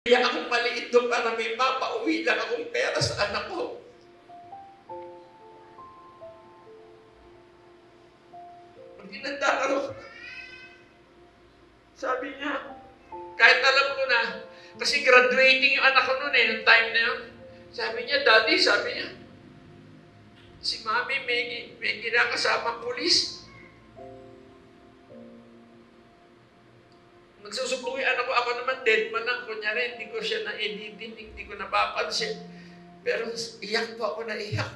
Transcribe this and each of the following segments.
Kaya akong maliit doon para may mapauwi lang akong pera sa anak ko. Pag tinanda ko, sabi niya, kahit alam ko na, kasi graduating yung anak ko noon nung time na yun. Sabi niya, Daddy, sabi niya, si Mami may kinakasama pulis. Nagsusumbong yung anak ko, ako naman dead man lang. Kunyari, hindi ko siya na-editin, hindi ko napapansin. Pero iyak po ako na iyak.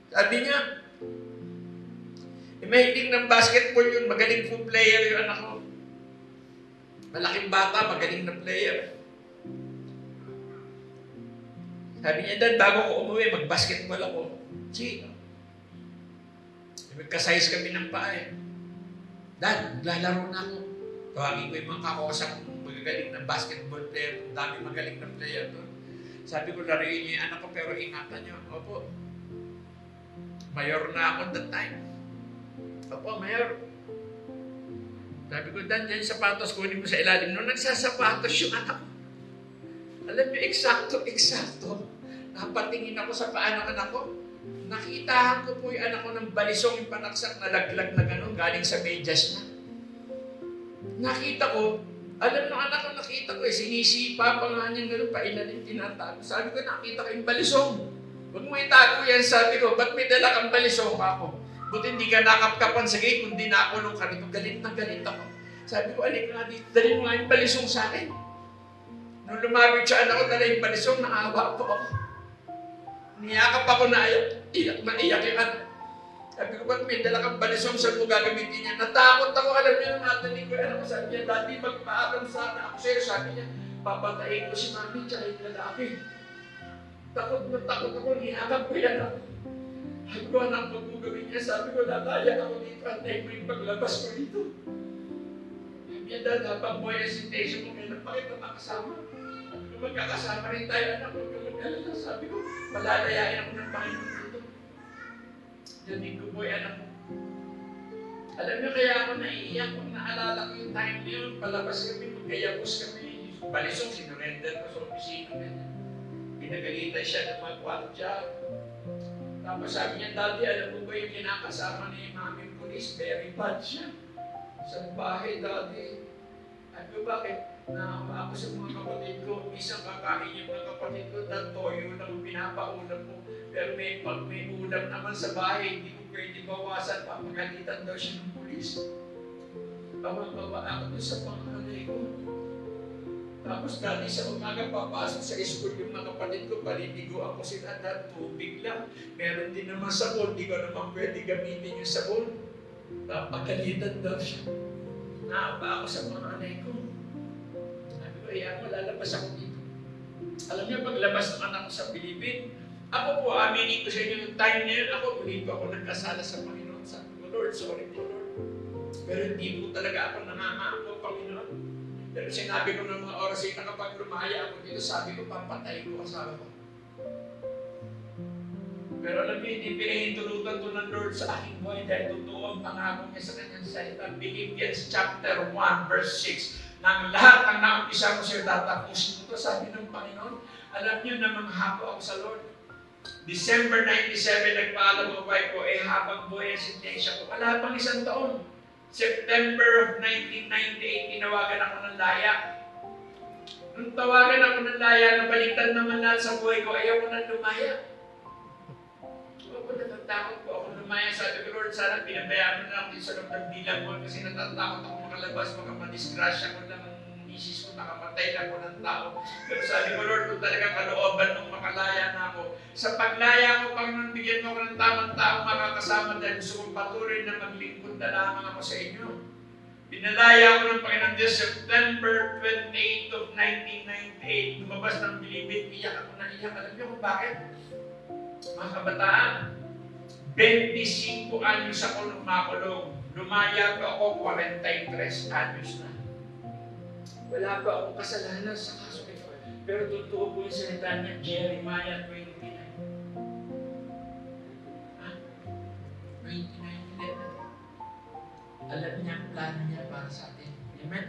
Sabi niya, mahilig ng basketball yun, magaling po player yung anak ko. Malaking bata, magaling na player. Sabi niya, Dad, bago ko umuwi, mag-basketball ako. Sige. Magka-size kami ng paa eh. Dad, maglalaro na ako. Tawagin ko yung mga kakosang magagaling na basketball player. Ang dami magaling na player doon. Sabi ko, laruin niyo yung anak ko, pero ingatan niyo. Opo. Mayor na ako that time. Opo, mayor. Sabi ko, Dan, yan yung sapatos, kunin mo sa ilalim. Nung nagsasapatos yung anak ko, alam niyo, eksakto. Napatingin ako sa paa ng anak ko. Nakitahan ko po yung anak ko ng balisong yung panaksak na laglag na gano'n, galing sa medyas na. Nakita ko, alam ng anak ko, nakita ko sinisipa pa nga niya gano'n, pailalim tinatago. Sabi ko, nakita ko yung balisong. Huwag mo itago yan, sabi ko, ba't may dala kang balisong ako? Buti hindi ka nakapkapan sa gate, kundi nakulong ka rito. Galit na galit ako. Sabi ko, alik nga dito, dali mo nga yung balisong sa akin. Nung lumabit siya anak ko, dala yung balisong, naawa po ako. Niyakap ako na iyak yung anak. Sabi ko, ba't may dala kang balisong, saan mo gagamitin niya? Natakot ako, alam niyo, natanig ko yung anak ko. Sabi niya, Daddy, magpaalam sana ako sa'yo. Sabi niya, papatayin ko si Mami, tsaka yung lalaki. Takot ako, niyakap ko yan ako. Sabi ko, anak, huwag mo gawin niya. Sabi ko, nataya ako dito, antay mo yung paglabas ko dito. Sabi niya, Dad, habang buhay ang station mo, may napakita makasama. Sabi ko, magkakasama rin tayo, anak, huwag ka mag-alala. Sabi ko, malalayain ako ng Panginoon dito. Diyan ko po anak mo. Alam niyo, kaya ako naiiyak kung naalala ko yung time na yun. Palabas kami, magkayabos kami. Balisong, sinurrender ko sa opisina. Pinagalitan siya ng mga kwartya. Tapos sabi niya, Daddy, alam mo ba yung kinakasama ni Mami Police? Very bad siya. Sa bahay, Daddy. Sabi ko, bakit? Naawa ako sa mga kapatid ko. Isang kakain yung mga kapatid ko, Dad, toyo lang pinapaulam mo. Pero pag may ulam naman sa bahay, hindi ko pwede bawasan. Papagalitan daw siya ng pulis. Bawa ako doon sa panganay ko. Tapos dati sa umaga, papasok sa school yung mga kapatid ko, paliligo ako sila, Dad, tubig lang. Meron din naman sabon, di ko naman pwede gamitin yung sabon. Papagalitan daw siya. Naawa ako sa panganay ko. Kaya lalabas ako dito. Alam niyo, paglabas ng anak ko sa Pilipin, ako po, aminin ko sa inyo yung time na yun, hindi po ako nagkasala sa Panginoon. Sabi ko, Lord, sorry po, Lord. Pero hindi po talaga ako nangangako, Panginoon. Pero sinabi ko ng mga oras na kapag lumaya ako dito, sabi ko, papatay ko asawa ko. Pero alam niyo, hindi pinahintulutan to ng Lord sa aking buhay dahil totoo ang pangako niya sa kanyang salita. Philippians chapter 1, verse 6. Nang lahat ang naumpisa ko sa'yo, tatapusin ko ito, sabi ng Panginoon. Alam niyo na manghako ako sa Lord. December 97, nagpaalam ang wife ko, habang buhay ang sentensya ko. Wala pang isang taon. September of 1998, tinawagan ako ng laya. Nung tawagan ako ng laya, nabaliktad naman lahat sa buhay ko, ayaw ko nang lumaya. Ako, natatakot po ako lumaya. Sabi ko, Lord, sana pinabayaan mo na ako sa loob ng bilang mo kasi natatakot ako makalabas, baka madisgrasya ko lang ang misis ko, nakamatay na ako ng tao. Pero sabi ko, Lord, kung talagang kalooban nung makalaya na ako, sa paglaya ko, Panginoon, bigyan mo ako ng tamang tao makakasama dahil gusto kong patuloy na maglingkod na lamang ako sa inyo. Pinalaya ako ng Panginoon Diyos, September 28 of 1998, lumabas ng Bilibid, iyak ako na iyak. Alam niyo kung bakit? Mga kabataan, 25 anyos ako nung makulong. Lumaya pa ako 43 anyos na. Wala pa akong kasalanan sa kaso ito. Pero totoo po yung salita niya, Jeremiah 29. 29:11. Alam niya ang plano niya para sa atin. Amen?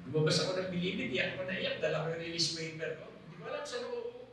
Lumabas ako ng bilibid, iyak ko na iyak, dala ko yung release paper ko. Hindi ko alam sa loob.